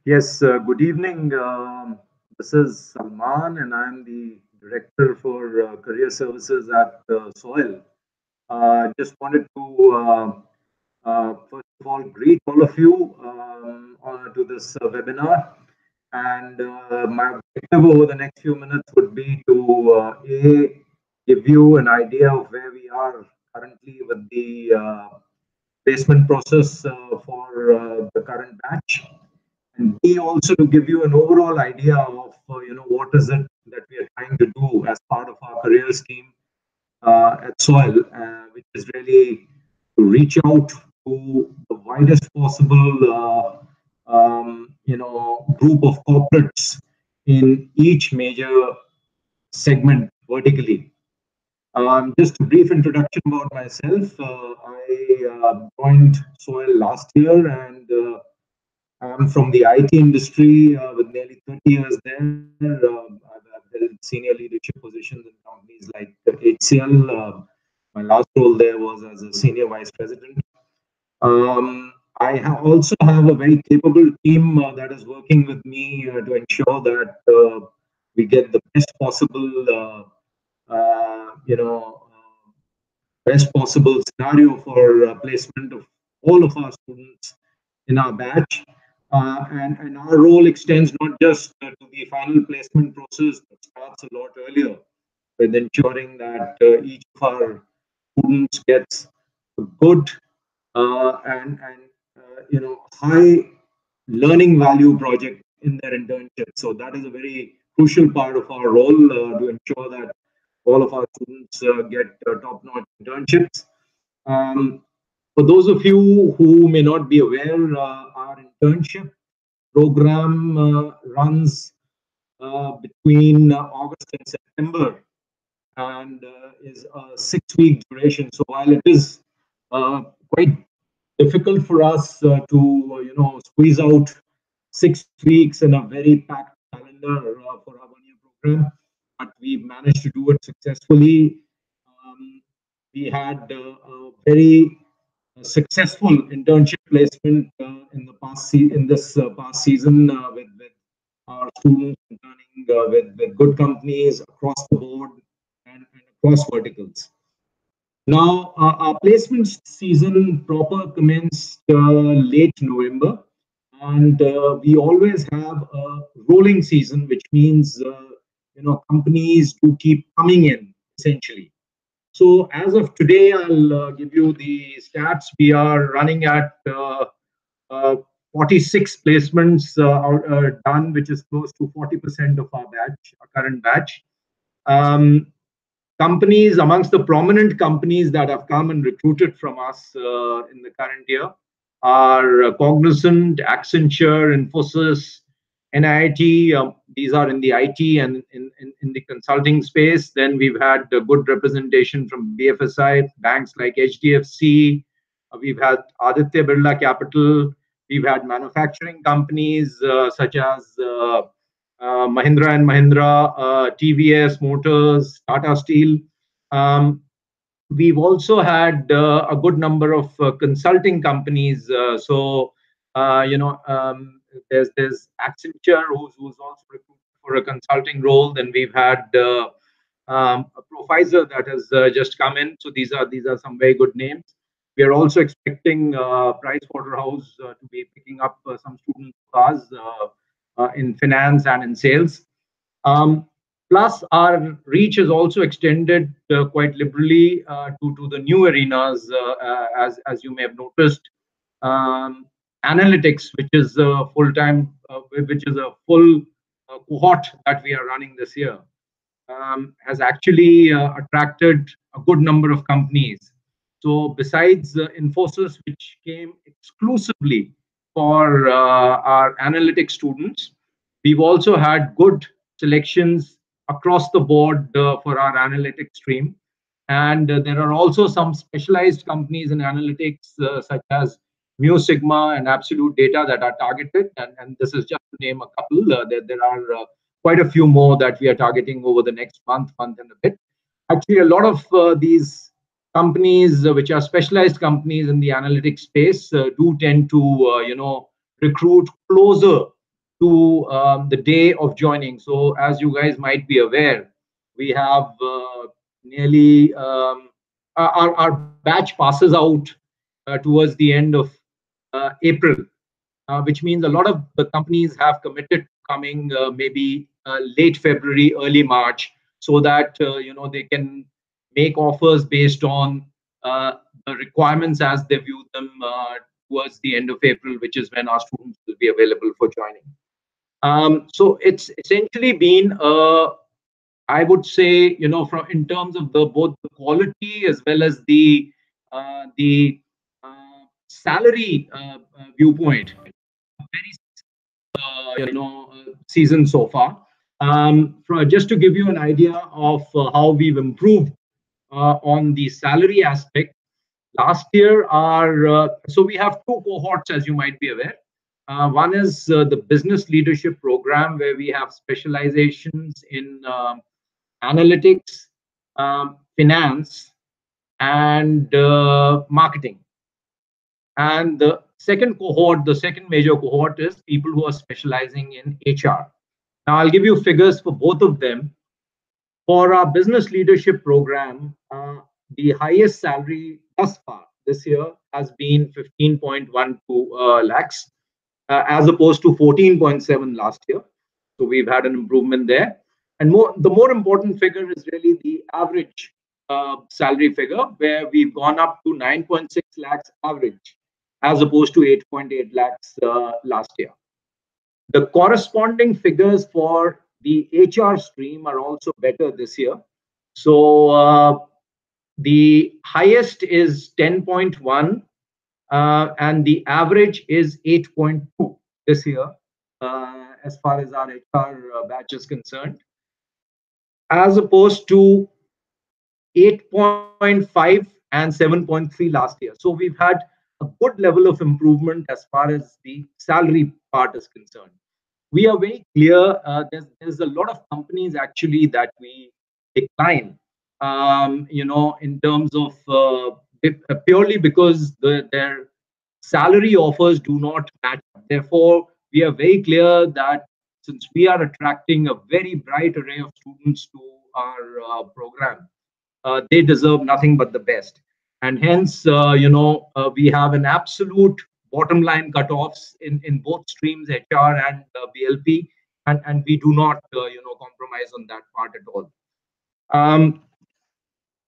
Yes, good evening. This is Salman, and I'm the Director for Career Services at Soil. Just wanted to, first of all, greet all of you to this webinar. And my objective over the next few minutes would be to, give you an idea of where we are currently with the placement process for the current batch, and B, also to give you an overall idea of what is it that we are trying to do as part of our career scheme at Soil, which is really to reach out to the widest possible group of corporates in each major segment vertically. Just a brief introduction about myself. I joined Soil last year, and I'm from the IT industry with nearly 30 years there. I've held senior leadership positions in companies like HCL. My last role there was as a senior vice president. Also have a very capable team that is working with me to ensure that we get the uh, you know, uh, best possible scenario for placement of all of our students in our batch. And our role extends not just to the final placement process, but starts a lot earlier with ensuring that each of our students gets a good and high learning value project in their internship. So that is a very crucial part of our role to ensure that all of our students get top-notch internships. Um, for those of you who may not be aware, our internship program runs between August and September, and is a 6 week duration. So while it is quite difficult for us to squeeze out 6 weeks in a very packed calendar for our 1 year program, but we've managed to do it successfully. Um, we had a very successful internship placement in the in this past season with our students interning with good companies across the board and across verticals. Now, our placement season proper commenced late November, and we always have a rolling season, which means companies do keep coming in essentially. So as of today, I'll give you the stats. We are running at uh, 46 placements done, which is close to 40% of our batch, our current batch. Um, Companies, amongst the prominent companies that have come and recruited from us in the current year, are Cognizant, Accenture, Infosys, NIIT. These are in the IT and in the consulting space. Then we've had good representation from BFSI, banks like HDFC. We've had Aditya Birla Capital. We've had manufacturing companies such as Mahindra and Mahindra, TVS Motors, Tata Steel. Um, we've also had a good number of consulting companies. There's Accenture who's also recruited for a consulting role. Then we've had a Profizer that has just come in. So these are some very good names. We are also expecting Price Waterhouse to be picking up some student cars in finance and in sales. Plus, our reach is also extended quite liberally to the new arenas, as you may have noticed. Um, Analytics, which is a which is a full cohort that we are running this year, has actually attracted a good number of companies. So, besides Infosys, which came exclusively for our analytics students, we've also had good selections across the board for our analytics stream. And there are also some specialized companies in analytics, such as Mu Sigma and Absolute Data, that are targeted. And this is just to name a couple. There are quite a few more that we are targeting over the next month and a bit. Actually, a lot of these companies, which are specialized companies in the analytics space, do tend to, recruit closer to the day of joining. So, as you guys might be aware, we have nearly our batch passes out towards the end of April, which means a lot of the companies have committed coming maybe late February, early March, so that they can make offers based on uh, the requirements as they view them towards the end of April, which is when our students will be available for joining. So it's essentially been, I would say, from in terms of the both the quality as well as the salary viewpoint, very season so far. Just to give you an idea of how we've improved on the salary aspect, last year our so we have two cohorts, as you might be aware. One is the business leadership program, where we have specializations in analytics, finance, and marketing. And the second cohort, the second major cohort, is people who are specializing in HR. Now, I'll give you figures for both of them. For our business leadership program, the highest salary thus far this year has been 15.12 lakhs, as opposed to 14.7 last year. So we've had an improvement there. And the more important figure is really the average salary figure, where we've gone up to 9.6 lakhs average, as opposed to 8.8 lakhs last year. The corresponding figures for the HR stream are also better this year. So the highest is 10.1, and the average is 8.2 this year, as far as our HR batch is concerned, as opposed to 8.5 and 7.3 last year. So we've had a good level of improvement as far as the salary part is concerned. We are very clear. There's a lot of companies actually that we decline, in terms of purely because their salary offers do not match. Therefore, we are very clear that since we are attracting a very bright array of students to our program, they deserve nothing but the best. And hence, we have an absolute bottom line cutoffs in both streams, HR and BLP, and we do not, compromise on that part at all. Um,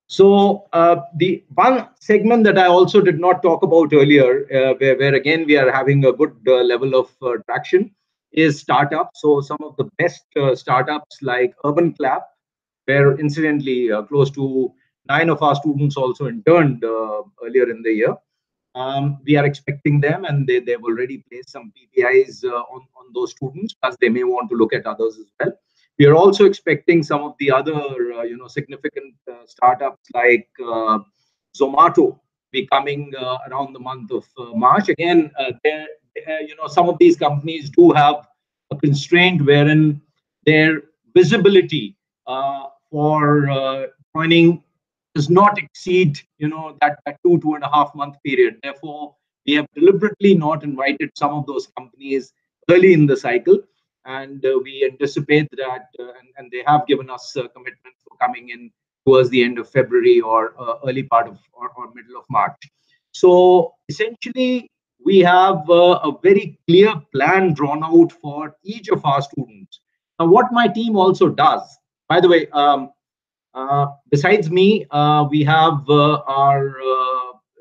so the one segment that I also did not talk about earlier, where again we are having a good level of traction, is startups. So some of the best startups like Urban Clap, where incidentally close to 9 of our students also interned earlier in the year. We are expecting them, and they've already placed some PPIs on those students, as they may want to look at others as well. We are also expecting some of the other, significant startups like Zomato be coming around the month of March. Again, some of these companies do have a constraint wherein their visibility for joining does not exceed, that 2.5 month period. Therefore, we have deliberately not invited some of those companies early in the cycle, and we anticipate that, and they have given us commitments for coming in towards the end of February or early part of or middle of March. So essentially, we have a very clear plan drawn out for each of our students. Now, what my team also does, by the way, besides me, we have our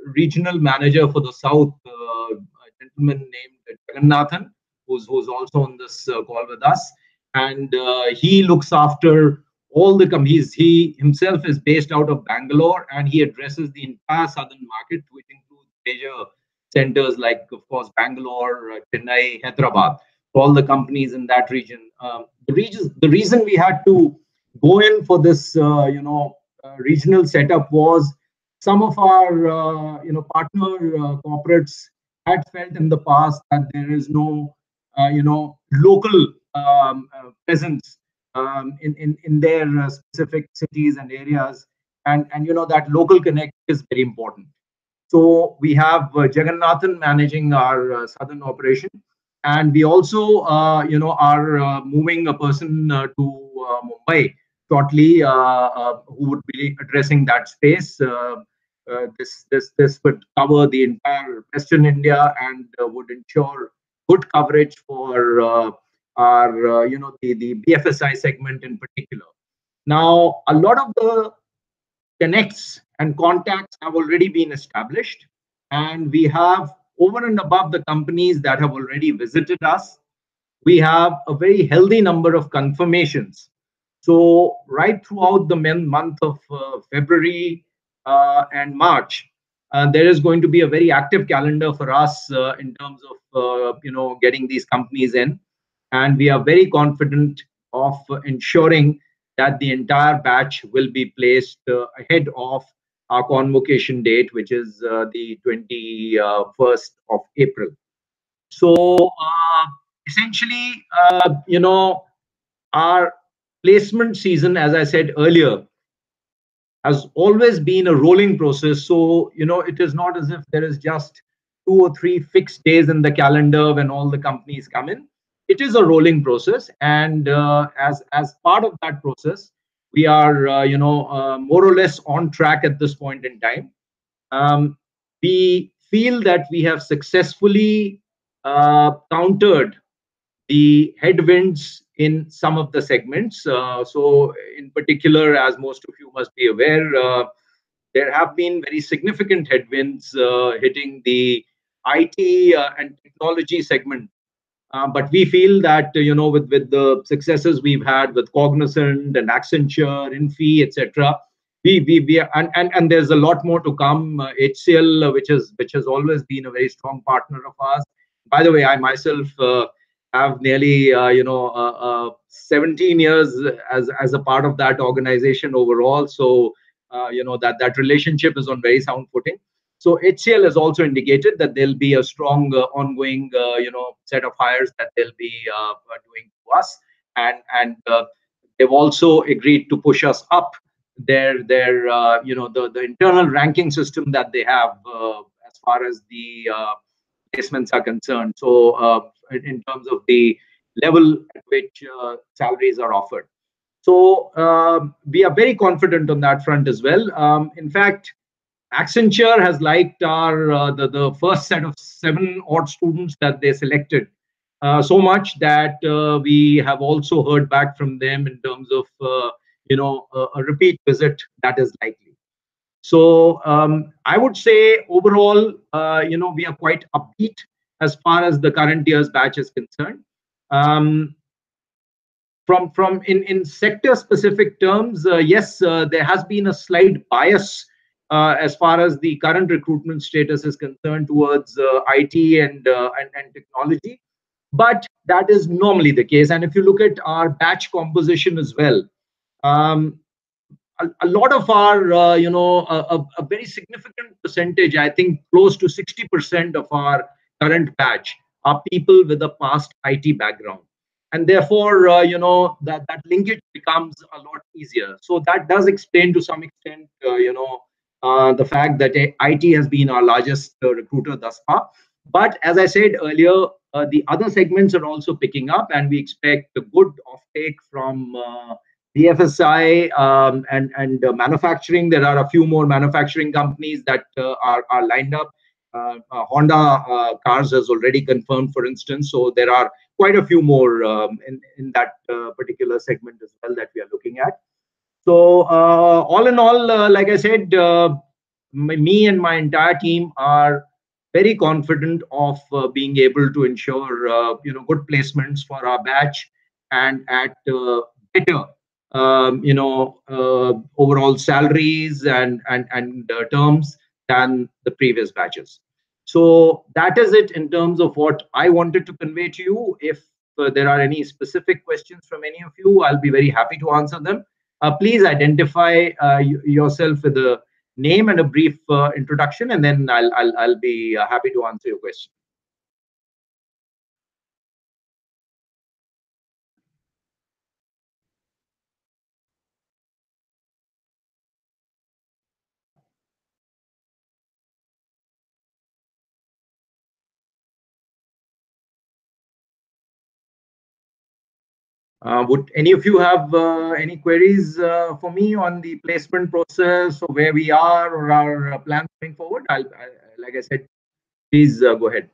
regional manager for the South, a gentleman named Jagannathan, who's also on this call with us, and he looks after all the companies. He himself is based out of Bangalore, and he addresses the entire southern market, which includes major centers like, of course, Bangalore, Chennai, Hyderabad, all the companies in that region. The reason we had to go in for this, regional setup was some of our, partner corporates had felt in the past that there is no, local presence in their specific cities and areas, and that local connect is very important. So we have Jagannathan managing our southern operation, And we also, are moving a person to Mumbai shortly, who would be addressing that space. This would cover the entire Western India and would ensure good coverage for our, the BFSI segment in particular. Now, a lot of the connects and contacts have already been established, and we have, over and above the companies that have already visited us, we have a very healthy number of confirmations. So right throughout the month of February and March, there is going to be a very active calendar for us in terms of getting these companies in, and we are very confident of ensuring that the entire batch will be placed ahead of our convocation date, which is the 21st of April. So essentially, our placement season, as I said earlier, has always been a rolling process. So, it is not as if there is just 2 or 3 fixed days in the calendar when all the companies come in. It is a rolling process. And as part of that process, we are, more or less on track at this point in time. Um, we feel that we have successfully countered the headwinds in some of the segments. So, in particular, as most of you must be aware, there have been very significant headwinds hitting the IT and technology segment. But we feel that with the successes we've had with Cognizant and Accenture, Infi, etc., we are, and there's a lot more to come. HCL, which has always been a very strong partner of ours. By the way, I myself have nearly 17 years as a part of that organization overall. So that relationship is on very sound footing. So HCL has also indicated that there'll be a strong ongoing set of hires that they'll be doing to us, and they've also agreed to push us up the internal ranking system that they have as far as the placements are concerned. So in terms of the level at which salaries are offered. So we are very confident on that front as well. In fact, Accenture has liked our the first set of 7 odd students that they selected so much that we have also heard back from them in terms of a repeat visit that is likely. So I would say overall, we are quite upbeat as far as the current year's batch is concerned. Um, from in sector specific terms, yes, there has been a slight bias as far as the current recruitment status is concerned towards IT and technology, but that is normally the case. And if you look at our batch composition as well, um, a lot of our, a very significant percentage, I think close to 60% of our current batch are people with a past IT background. And therefore, that linkage becomes a lot easier. So that does explain to some extent, the fact that IT has been our largest recruiter thus far. But as I said earlier, the other segments are also picking up, and we expect a good offtake from BFSI and manufacturing. There are a few more manufacturing companies that are lined up. Honda cars has already confirmed, for instance. So there are quite a few more in that particular segment as well that we are looking at. So all in all, like I said, me and my entire team are very confident of being able to ensure good placements for our batch and at better overall salaries and terms than the previous batches. So that is it in terms of what I wanted to convey to you. If there are any specific questions from any of you, I'll be very happy to answer them. Please identify yourself with a name and a brief introduction, and then I'll be happy to answer your question. Would any of you have any queries for me on the placement process or where we are or our plans going forward? Like I said, please go ahead.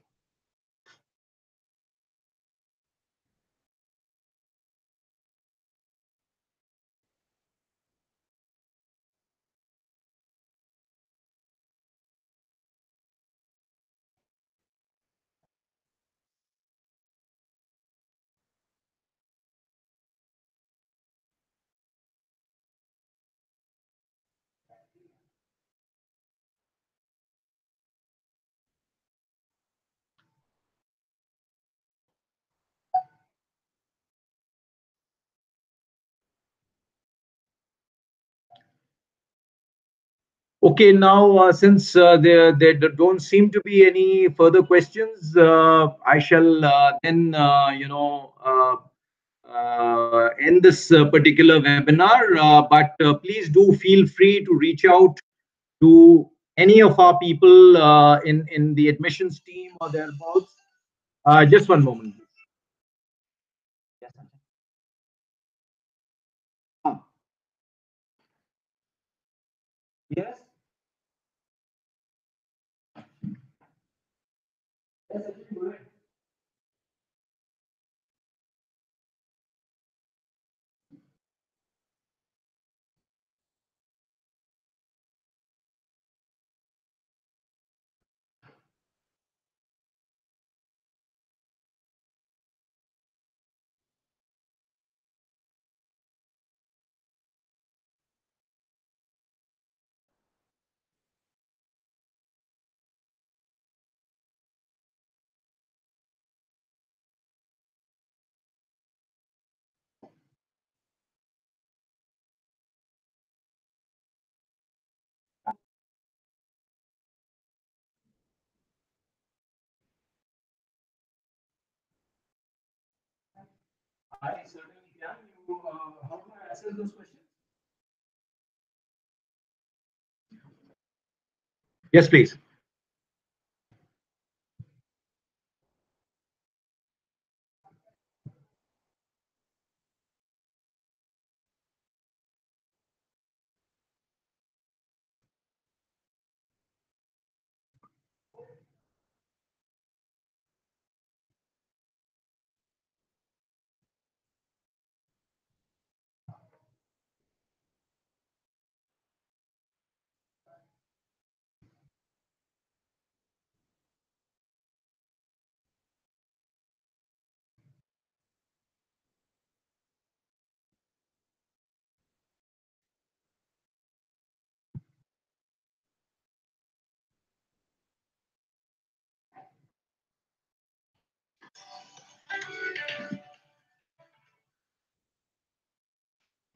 Okay, now since there don't seem to be any further questions, I shall then end this particular webinar. But please do feel free to reach out to any of our people in the admissions team or thereabouts. Just one moment, please. Yes, sir. Ah, yes. Yes, actually, go ahead. I certainly can. How do I answer those questions? Yes, please.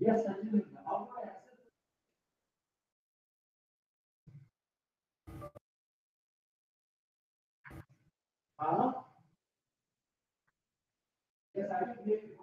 Yes, certainly. How do I answer? Yes, I can hear you.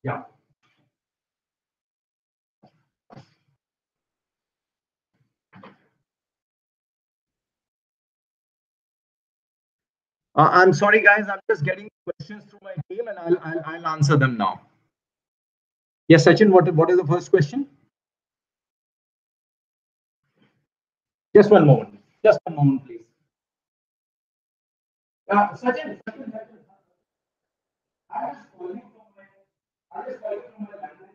Yeah. I'm sorry, guys. I'm just getting questions through my team, and I'll answer them now. Yes, Sachin. What is the first question? Just one moment. Just one moment, please. Sachin, I was calling from my. I was calling from my landline.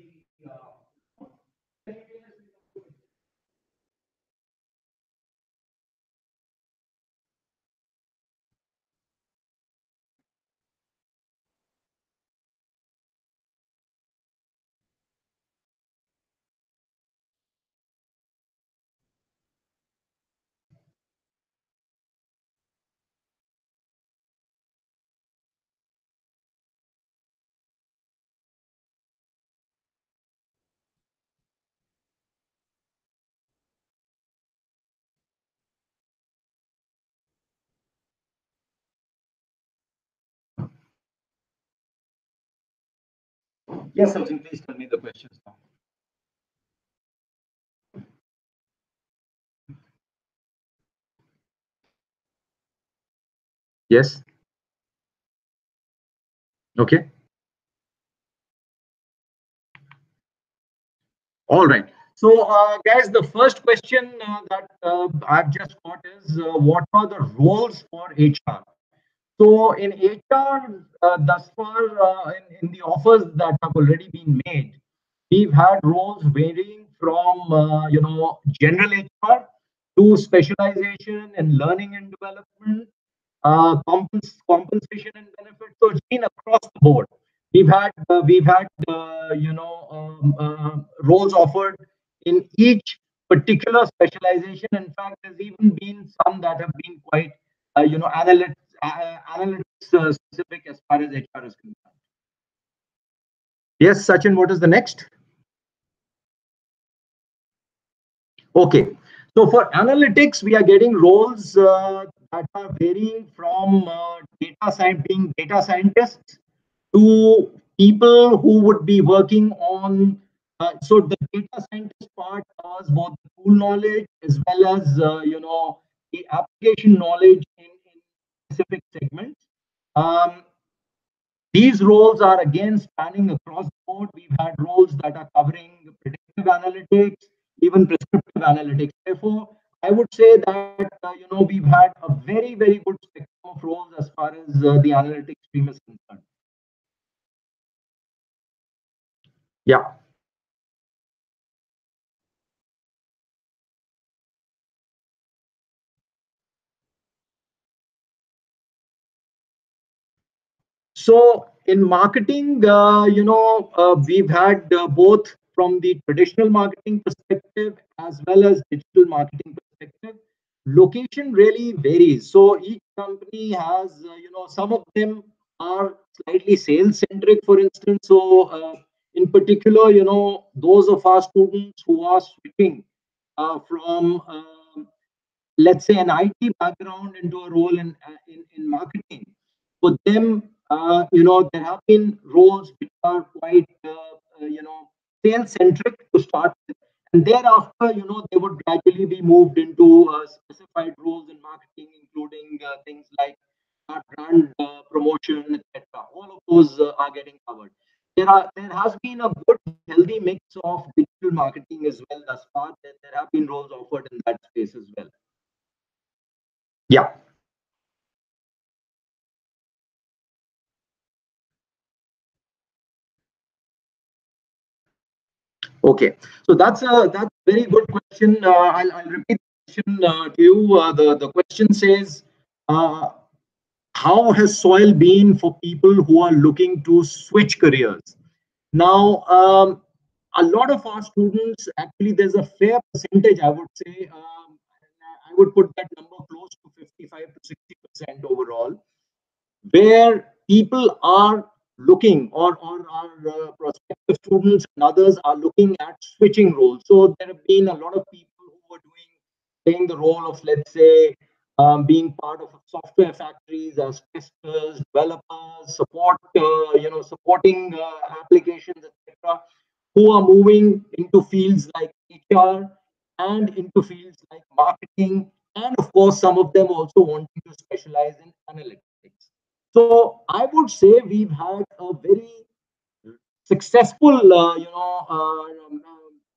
The Yes, Sachin, please tell me the questions now. Yes. Okay. All right. So, guys, the first question that I've just got is what are the roles for HR? So, in HR, thus far, in the offers that have already been made, we've had roles varying from general HR to specialization in learning and development, compensation and benefits. So it's been across the board. We've had roles offered in each particular specialization. In fact, there's even been some that have been quite analytics specific as far as HR is concerned. Yes, Sachin, what is the next? Okay. So for analytics, we are getting roles that are varying from being data scientists to people who would be working on. So the data scientist part covers both the tool knowledge as well as the application knowledge in specific segments. Um, these roles are again spanning across the board. We've had roles that are covering predictive analytics, even prescriptive analytics. Therefore, I would say that we've had a very good spectrum of roles as far as the analytics stream is concerned. Yeah. So in marketing, we've had both from the traditional marketing perspective as well as digital marketing perspective. Location really varies. So each company has, some of them are slightly sales centric, for instance. So in particular, those of our students who are switching from let's say an IT background into a role in marketing. For them, there have been roles which are quite sales centric to start with, and thereafter, they would gradually be moved into specified roles in marketing, including things like brand promotion, etc. All of those are getting covered. There has been a good healthy mix of digital marketing as well thus far. There have been roles offered in that space as well. Yeah. Okay. So that's a very good question. I'll repeat the question to you. The question says, uh, how has soil been for people who are looking to switch careers? Now, a lot of our students, actually, there's a fair percentage, I would say, I would put that number close to 55 to 60% overall, where people are looking or our prospective students and others are looking at switching roles. So there have been a lot of people who are playing the role of, let's say, being part of software factories as testers, developers, supporting applications, etc., who are moving into fields like HR and into fields like marketing, and of course, some of them also wanting to specialize in analytics. So I would say we've had a very successful,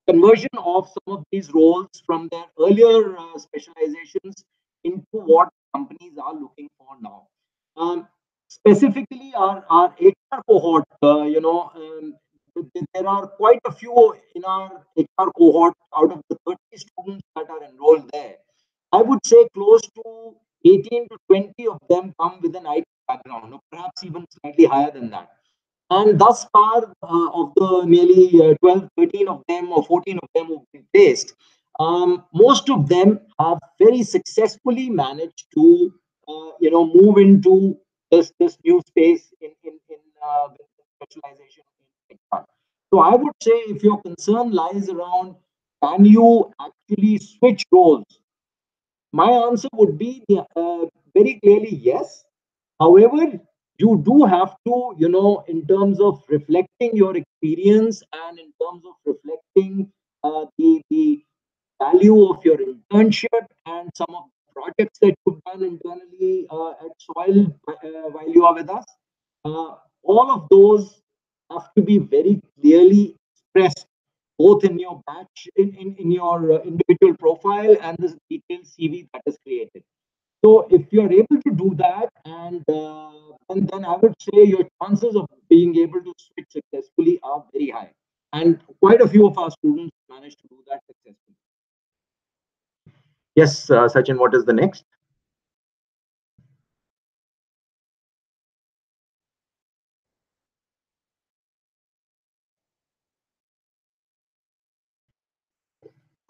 conversion of some of these roles from their earlier specializations into what companies are looking for now. Um, Specifically, our HR cohort, there are quite a few in our HR cohort out of the 30 students that are enrolled there. I would say close to 18 to 20 of them come with an IT background, or perhaps even slightly higher than that. And thus far, of the nearly 12, 13 of them or 14 of them who've been placed, most of them have very successfully managed to, move into this new space with specialization in HR. So I would say if your concern lies around, can you actually switch roles? My answer would be very clearly yes. However, you do have to, in terms of reflecting your experience and in terms of reflecting the value of your internship and some of the projects that you've done internally at Soil while you are with us. Uh, all of those have to be very clearly expressed both in your batch, in your individual profile and this detailed CV that is created. So if you're able to do that, and then I would say your chances of being able to switch successfully are very high. And quite a few of our students manage to do that successfully. Yes, Sachin, what is the next?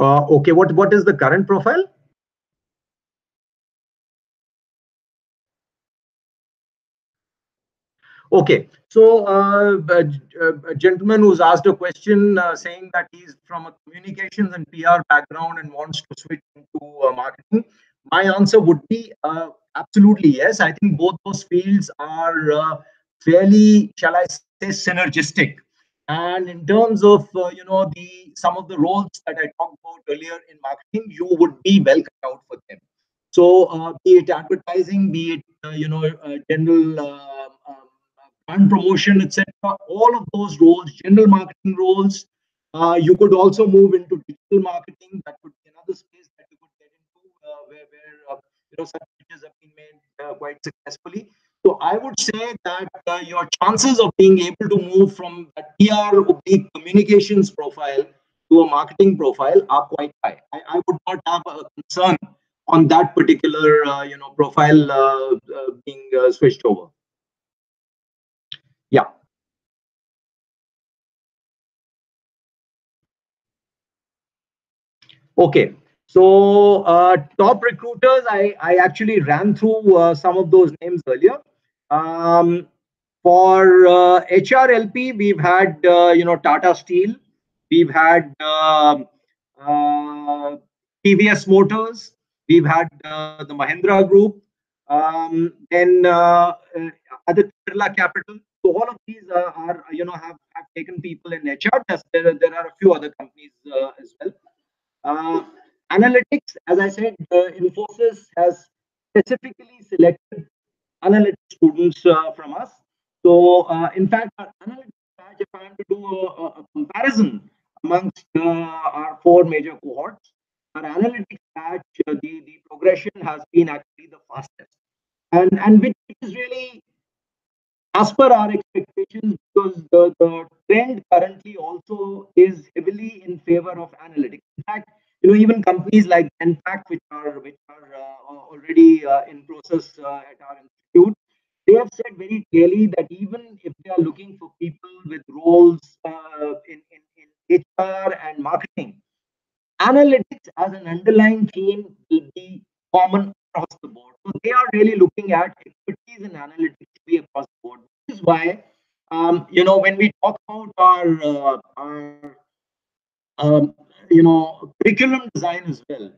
Okay, what is the current profile? Okay, so a gentleman who's asked a question saying that he's from a communications and PR background and wants to switch into marketing. My answer would be absolutely yes. I think both those fields are fairly, shall I say, synergistic. And in terms of the some of the roles that I talked about earlier in marketing, you would be well cut out for them. So be it advertising, be it general brand promotion, etc. All of those roles, general marketing roles. You could also move into digital marketing. That could be another space that you could get into, where such switches have been made quite successfully. So I would say that your chances of being able to move from a PR or communications profile to a marketing profile are quite high. I would not have a concern on that particular profile being switched over. Yeah. Okay. So top recruiters, I actually ran through some of those names earlier. Um, for HRLP, we've had Tata Steel, we've had TVS Motors, we've had the Mahindra Group, then other Birla Capital. So all of these are have taken people in HR. There are a few other companies as well. Uh, Analytics, as I said, Infosys has specifically selected analytics students from us. So, in fact, our analytics batch, if I am to do a comparison amongst our four major cohorts, our analytics batch, the progression has been actually the fastest. And which is really as per our expectations, because the trend currently also is heavily in favor of analytics. In fact, even companies like Genpact, which are already in process at our institute, they have said very clearly that even if they are looking for people with roles in HR and marketing, analytics as an underlying theme will be common across the board. So they are really looking at expertise in analytics to be across the board. This is why, when we talk about our curriculum design as well,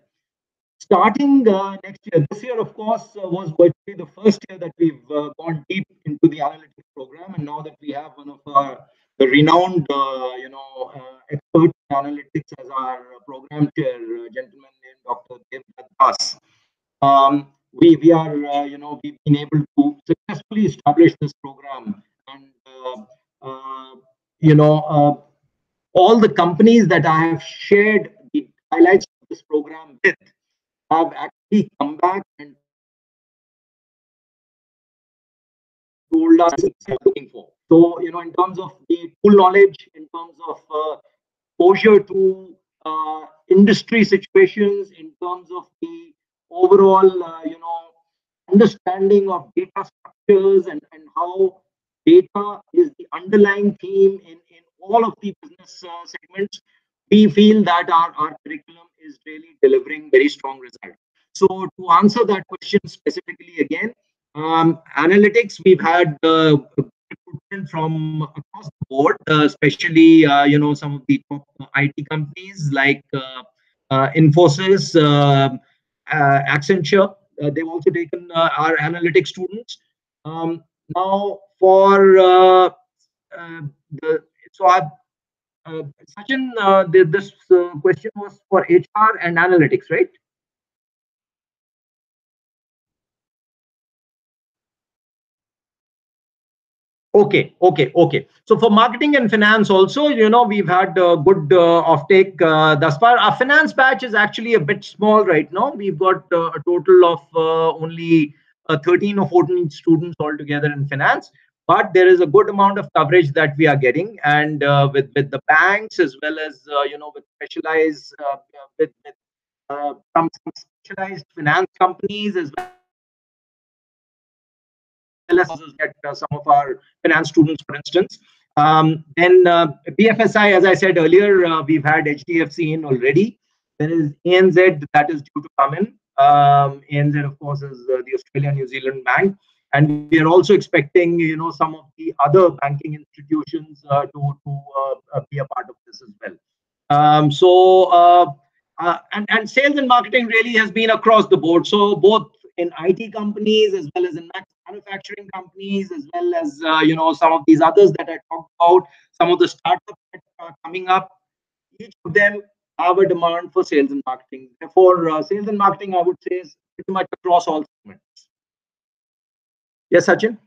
starting next year, this year, of course, was virtually the first year that we've gone deep into the analytics program, and now that we have one of our the renowned, expert in analytics as our program chair, gentleman named Dr. Dev Das. We are, we've been able to successfully establish this program, and you know, uh, all the companies that I have shared the highlights of this program with have actually come back and told us what they're looking for. So, in terms of the tool knowledge, in terms of exposure to industry situations, in terms of the overall, understanding of data structures and how data is the underlying theme in all of the business segments, we feel that our curriculum is really delivering very strong results. So to answer that question specifically again, analytics, we've had recruitment from across the board, especially some of the top IT companies like Infosys, Accenture. They've also taken our analytics students. Now, for the so I Sachin, this question was for HR and analytics, right? Okay. So for marketing and finance also, we've had good offtake thus far. Our finance batch is actually a bit small right now. We've got a total of only 13 or 14 students altogether in finance, but there is a good amount of coverage that we are getting, and with the banks as well as with specialized with some specialized finance companies as well as get some of our finance students, for instance. Then BFSI, as I said earlier, we've had HDFC in already. There is ANZ that is due to come in. ANZ, of course, is the Australia New Zealand Bank, and we are also expecting, some of the other banking institutions to be a part of this as well. And sales and marketing really has been across the board. So both in IT companies as well as in manufacturing companies, as well as some of these others that I talked about, some of the startups that are coming up, each of them have a demand for sales and marketing. Therefore, sales and marketing, I would say, is pretty much across all segments. Yes, Sachin.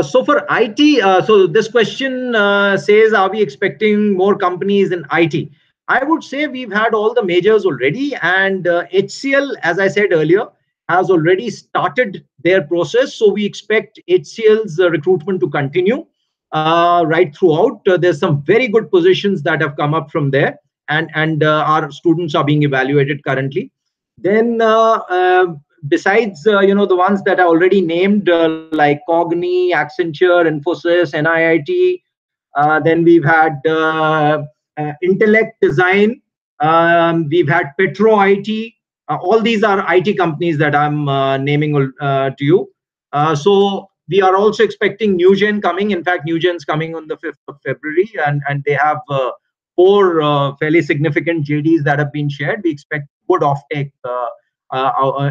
So for IT, so this question says, are we expecting more companies in IT? I would say we've had all the majors already, and HCL, as I said earlier, has already started their process. So we expect HCL's recruitment to continue right throughout. There's some very good positions that have come up from there, and our students are being evaluated currently. Then besides the ones that I already named, like Cogni, Accenture, Infosys, NIIT, then we've had Intellect Design, we've had Petro IT. All these are IT companies that I'm naming to you. So we are also expecting Newgen coming. In fact, Newgen's coming on the 5th of February, and they have four fairly significant JDs that have been shared. We expect good offtake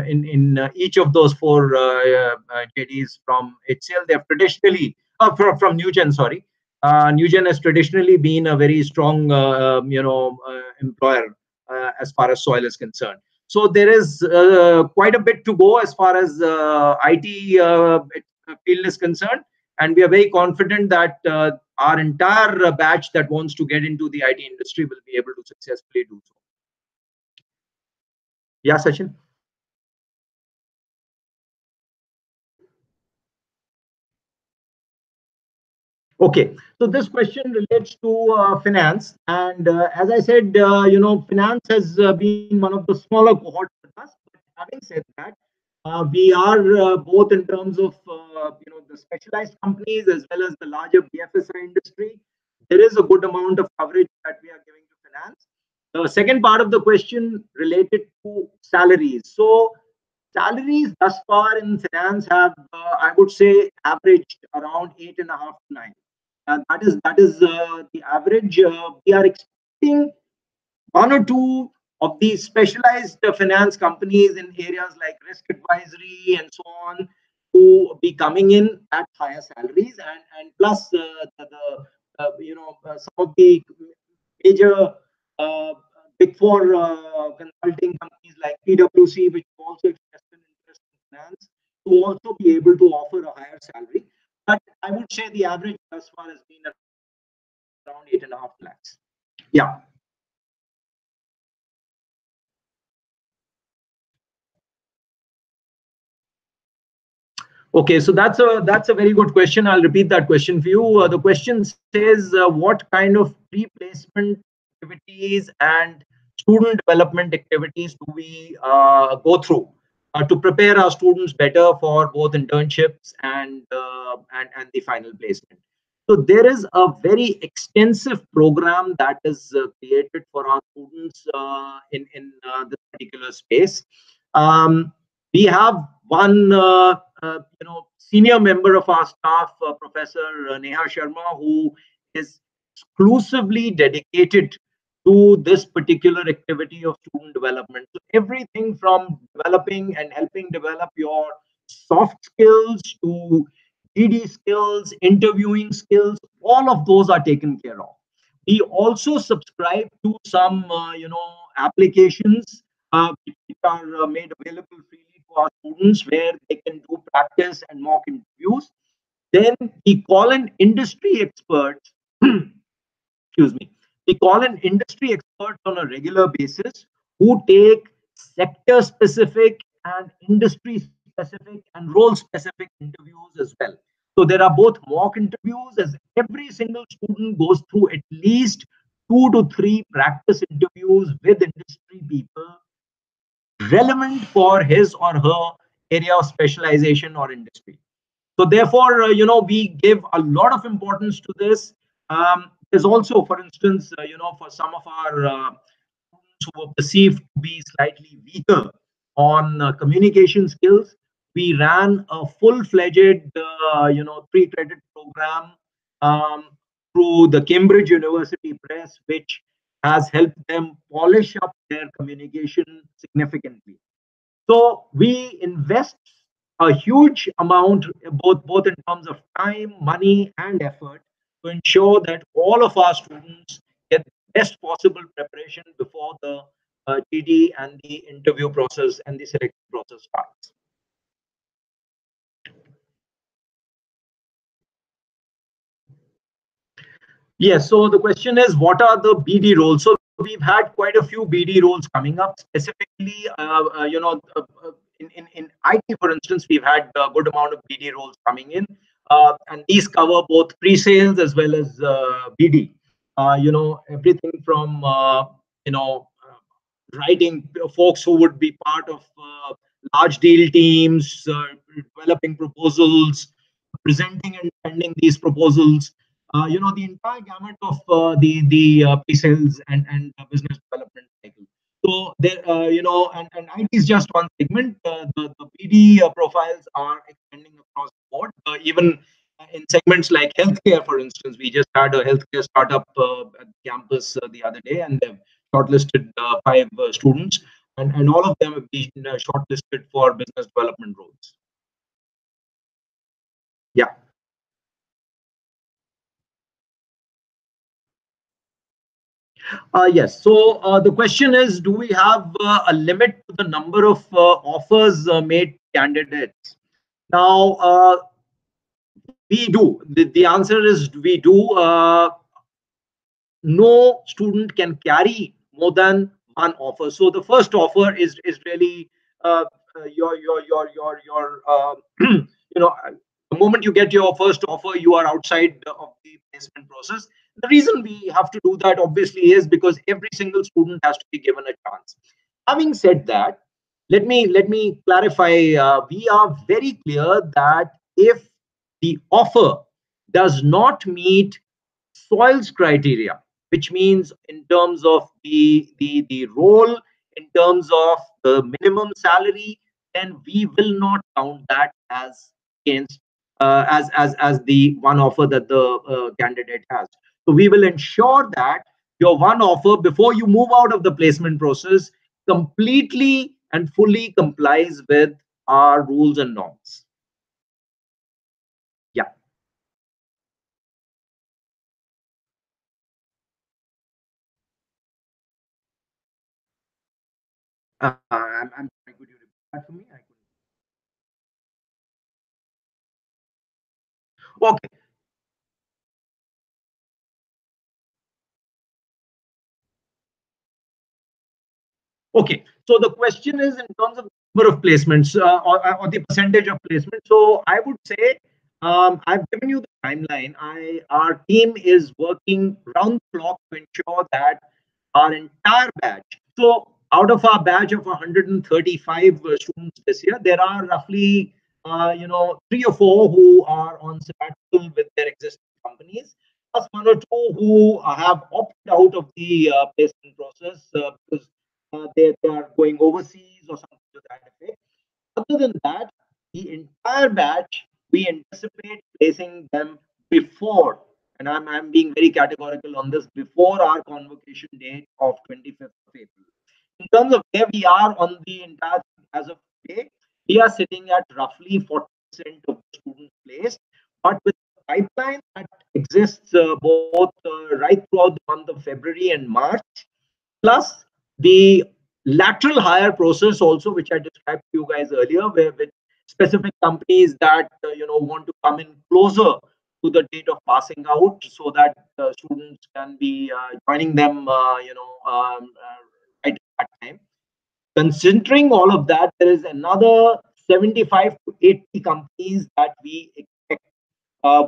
in each of those four JDs from HCL. They have traditionally from Newgen, sorry. Newgen has traditionally been a very strong, employer as far as soil is concerned. So there is quite a bit to go as far as IT field is concerned, and we are very confident that our entire batch that wants to get into the IT industry will be able to successfully do so. Yeah, Sachin. Okay, so this question relates to finance, and as I said, finance has been one of the smaller cohorts with us. But having said that, we are both in terms of the specialized companies as well as the larger BFSI industry. There is a good amount of coverage that we are giving to finance. The second part of the question related to salaries. So salaries thus far in finance have, I would say, averaged around 8.5 to 9. That is the average. We are expecting one or two of these specialized finance companies in areas like risk advisory and so on to be coming in at higher salaries, and plus some of the major uh, big four consulting companies like PwC, which also expressed an interest in finance, to also be able to offer a higher salary. But I would say the average thus far has been around 8.5 lakhs. Yeah. Okay, so that's a very good question. I'll repeat that question for you. The question says, what kind of pre-placement activities and student development activities do we go through to prepare our students better for both internships and the final placement? So there is a very extensive program that is created for our students in this particular space. We have one senior member of our staff, Professor Neha Sharma, who is exclusively dedicated to this particular activity of student development. So everything from developing and helping develop your soft skills to GD skills, interviewing skills, all of those are taken care of. We also subscribe to some, applications which are made available freely to our students where they can do practice and mock interviews. Then we call in industry experts, excuse me, we call in industry experts on a regular basis who take sector specific and industry specific and role specific interviews as well. So there are both mock interviews, as every single student goes through at least 2 to 3 practice interviews with industry people relevant for his or her area of specialization or industry. So therefore, we give a lot of importance to this. There's also, for instance, for some of our students who were perceived to be slightly weaker on communication skills, we ran a full-fledged, 3 credit program um, through the Cambridge University Press, which has helped them polish up their communication significantly. So we invest a huge amount, both in terms of time, money, and effort, to ensure that all of our students get the best possible preparation before the GD and the interview process and the selection process starts. Yes. So the question is, what are the BD roles? So we've had quite a few BD roles coming up. Specifically, in IT, for instance, we've had a good amount of BD roles coming in, and these cover both pre-sales as well as BD. Everything from writing folks who would be part of large deal teams, developing proposals, presenting and sending these proposals. The entire gamut of the pre-sales and business development cycle. So there, and IT is just one segment. The BD profiles are extending across the board. Even in segments like healthcare, for instance, we just had a healthcare startup at campus the other day, and they've shortlisted 5 students, and all of them have been shortlisted for business development roles. Yeah. Yes. So the question is, do we have a limit to the number of offers made to candidates? Now, we do. The answer is we do. No student can carry more than one offer. So the first offer is really you know the moment you get your first offer, you are outside of the placement process. The reason we have to do that obviously is because every single student has to be given a chance. Having said that, let me clarify. We are very clear that if the offer does not meet soils criteria, which means in terms of the role, in terms of the minimum salary, then we will not count that as against as the one offer that the candidate has. So we will ensure that your one offer before you move out of the placement process completely and fully complies with our rules and norms. Yeah. I'm sorry, could you repeat that for me? Okay. Okay. So the question is in terms of number of placements or the percentage of placement. So I would say I've given you the timeline. Our team is working round the clock to ensure that our entire batch. So out of our batch of 135 students this year, there are roughly 3 or 4 who are on sabbatical with their existing companies, plus 1 or 2 who have opted out of the placement process because they are going overseas or something to that effect. Other than that, the entire batch we anticipate placing them before and I'm being very categorical on this, before our convocation date of 25th of April. In terms of where we are on the entire thing as of today, we are sitting at roughly 40% of the students placed, but with the pipeline that exists both right throughout the month of February and March, plus the lateral hire process also, which I described to you guys earlier, where with specific companies that want to come in closer to the date of passing out, so that students can be joining them, right at that time. Considering all of that, there is another 75 to 80 companies that we expect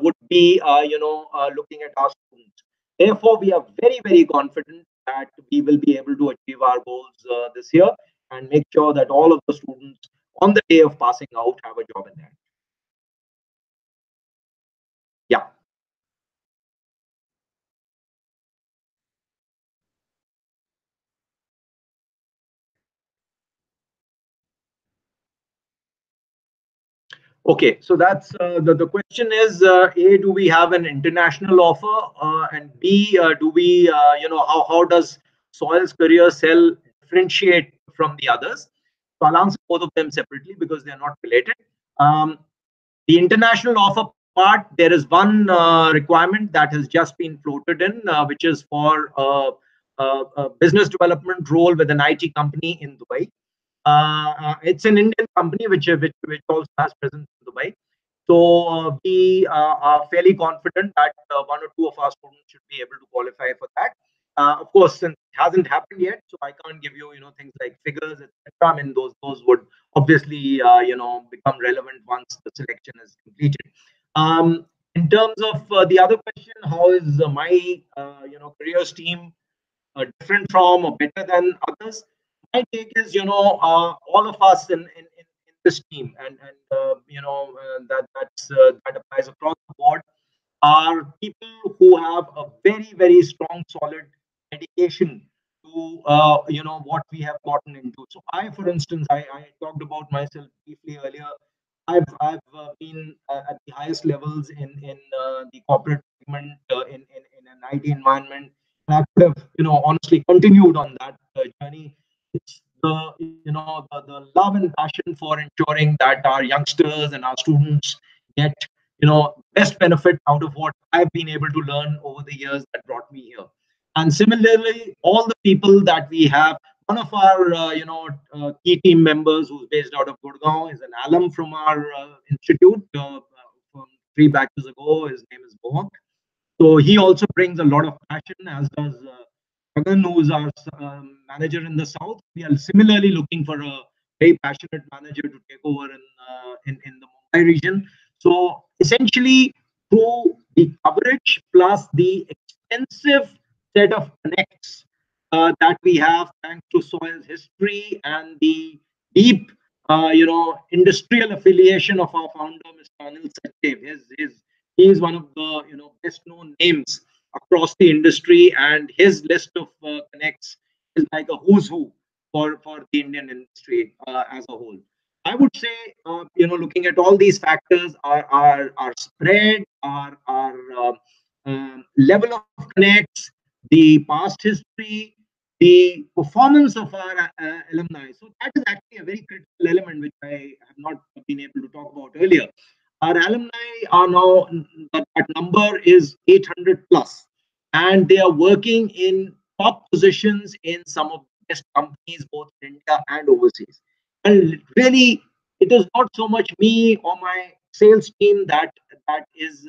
would be, looking at our students. Therefore, we are very, very confident that we will be able to achieve our goals this year and make sure that all of the students on the day of passing out have a job in hand. Yeah. Okay, so that's the question is, A, do we have an international offer? And B, do we, how does Soil's career cell differentiate from the others? So I'll answer both of them separately because they're not related. Um, the international offer part, there is one requirement that has just been floated in, which is for a business development role with an IT company in Dubai. It's an Indian company which also has presence in Dubai. So we are fairly confident that one or two of our students should be able to qualify for that. Of course, since it hasn't happened yet, so I can't give you things like figures, etc. I mean, those would obviously become relevant once the selection is completed. In terms of the other question, how is my careers team different from or better than others? My take is, all of us in this team, and that applies across the board, are people who have a very, very strong, solid dedication to what we have gotten into. So I, for instance, I talked about myself briefly earlier. I've been at the highest levels in the corporate segment, in an IT environment. And I could have honestly continued on that journey. It's the love and passion for ensuring that our youngsters and our students get best benefit out of what I've been able to learn over the years that brought me here. And similarly, all the people that we have, one of our key team members who's based out of Gurgaon is an alum from our institute from 3 batches ago. His name is Mohak. So he also brings a lot of passion, as does Gagan, who is our manager in the south. We are similarly looking for a very passionate manager to take over in the Mumbai region. So essentially, through the coverage plus the extensive set of connects that we have, thanks to Soil's history and the deep, industrial affiliation of our founder, Mr. Anil Sachdev. He is one of the best known names across the industry, and his list of connects is like a who's who for the Indian industry as a whole. I would say, looking at all these factors, our spread, our level of connects, the past history, the performance of our alumni. So that is actually a very critical element which I have not been able to talk about earlier. Our alumni are now, that number is 800 plus, and they are working in top positions in some of the best companies both in India and overseas. And really, it is not so much me or my sales team that is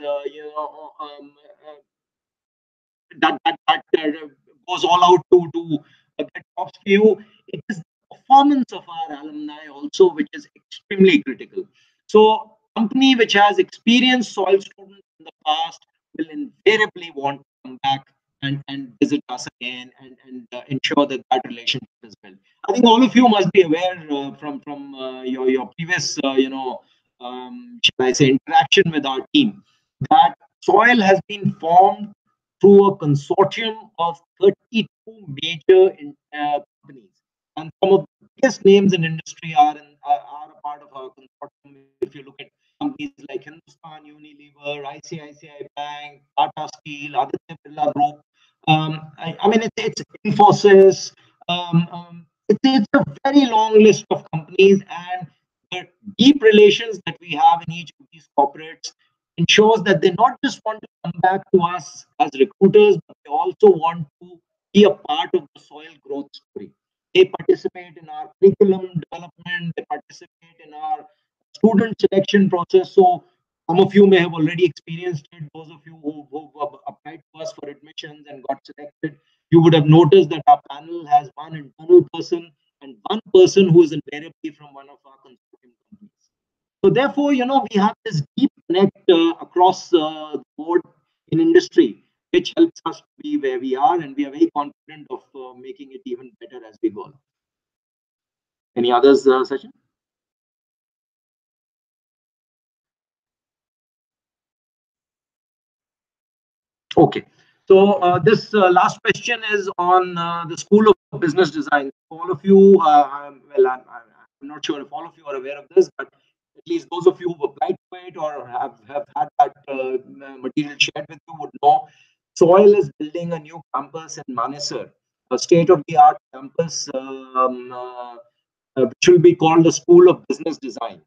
that goes all out to get top view. It is the performance of our alumni also, which is extremely critical. So, company which has experienced soil students in the past will invariably want to come back and visit us again and ensure that that relationship is built. I think all of you must be aware from your previous shall I say interaction with our team, that soil has been formed through a consortium of 32 major companies. And some of the biggest names in industry are a part of our consortium. If you look at companies like Hindustan Unilever, ICICI Bank, Tata Steel, Aditya Birla Group. I mean, it's Infosys. It's a very long list of companies, and the deep relations that we have in each of these corporates ensures that they not just want to come back to us as recruiters, but they also want to be a part of the soil growth story. They participate in our curriculum development, they participate in our student selection process. So some of you may have already experienced it. Those of you who have applied to us for admissions and got selected, you would have noticed that our panel has one internal person and one person who is invariably from one of our consortium companies. So therefore, we have this deep connect across the board in industry, which helps us to be where we are, and we are very confident of making it even better as we go along. Any others, Sachin? Okay. So this last question is on the School of Business Design. All of you, I'm not sure if all of you are aware of this, but at least those of you who applied to it or have had that material shared with you would know Soil is building a new campus in Manesar, a state-of-the-art campus which will be called the School of Business Design.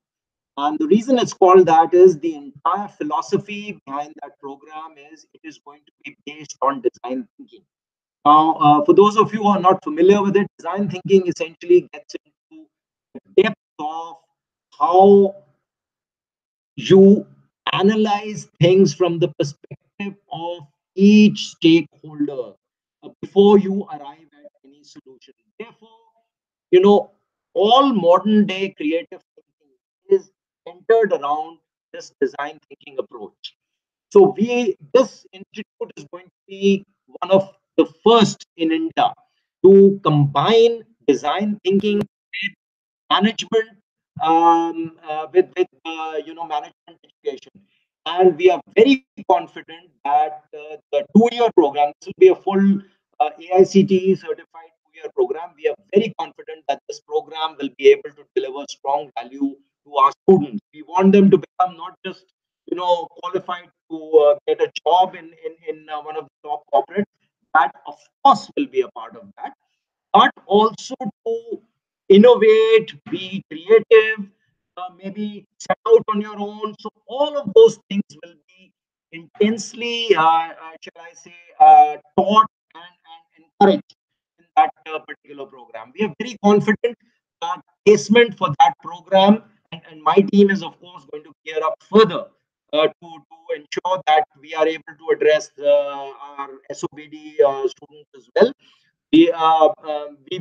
And the reason it's called that is the entire philosophy behind that program is it is going to be based on design thinking. Now, for those of you who are not familiar with it, design thinking essentially gets into the depth of how you analyze things from the perspective of each stakeholder before you arrive at any solution. Therefore, you know, all modern day creative thinking is centered around this design thinking approach. So this institute is going to be one of the first in India to combine design thinking with management, with management education, and we are very confident that the 2 year program, this will be a full AICTE certified 2 year program. We are very confident that this program will be able to deliver strong value to our students. We want them to become not just qualified to get a job in one of the top corporates. That of course will be a part of that, but also to innovate, be creative, maybe set out on your own. So all of those things will be intensely, shall I say, taught and encouraged in that particular program. We are very confident that placement for that program, and my team is of course going to gear up further to ensure that we are able to address our SOBD students as well.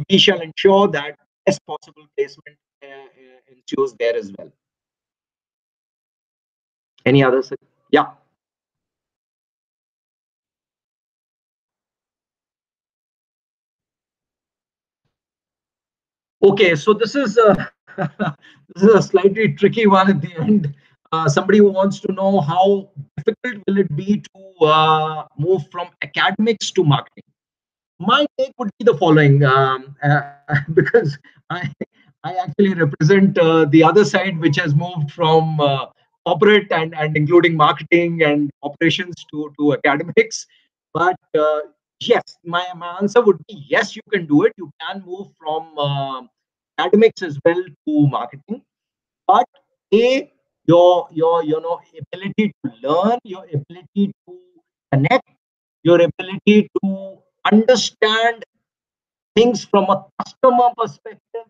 We shall ensure that best possible placement ensues there as well. Any others? Yeah. Okay, so this is a this is a slightly tricky one at the end. Somebody who wants to know how difficult will it be to move from academics to marketing. My take would be the following, because I I actually represent the other side, which has moved from corporate and including marketing and operations to academics. But yes, my answer would be yes, you can do it. You can move from academics as well to marketing, but a your ability to learn, your ability to connect, your ability to understand things from a customer perspective,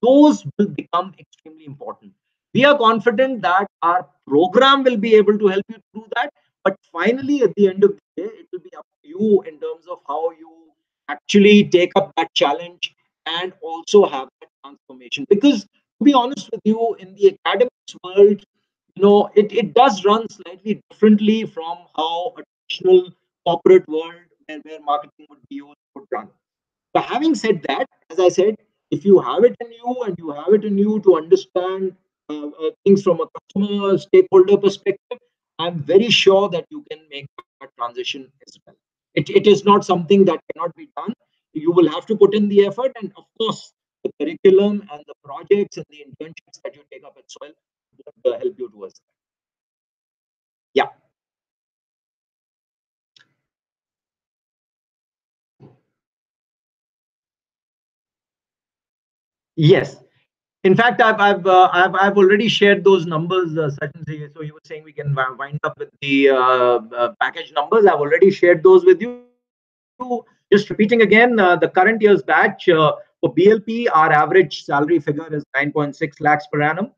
those will become extremely important. We are confident that our program will be able to help you do that. But finally, at the end of the day, it will be up to you in terms of how you actually take up that challenge and also have that transformation. Because to be honest with you, in the academics world, it does run slightly differently from how a traditional corporate world where marketing would be used would run. But having said that, as I said, if you have it in you and you have it in you to understand things from a customer stakeholder perspective, I'm very sure that you can make that transition as well. It is not something that cannot be done. You will have to put in the effort, and of course, the curriculum and the projects and the internships that you take up at Soil would help you towards that. Yes. In fact, I've already shared those numbers, Sachin. So you were saying we can wind up with the package numbers. I've already shared those with you. Just repeating again, the current year's batch for BLP, our average salary figure is 9.6 lakhs per annum.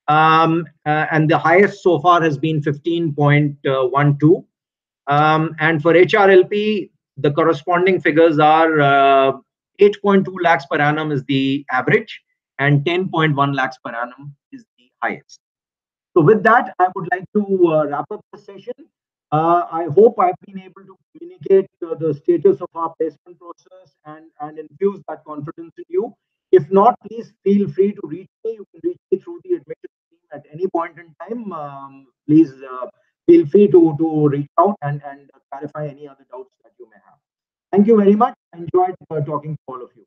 And the highest so far has been 15.12. And for HRLP, the corresponding figures are 8.2 lakhs per annum is the average, and 10.1 lakhs per annum is the highest. So with that, I would like to wrap up the session. I hope I've been able to communicate the status of our placement process and infuse that confidence in you. If not, please feel free to reach me. You can reach me through the admissions team at any point in time. Please feel free to reach out and clarify any other doubts that you may have. Thank you very much. I enjoyed talking to all of you.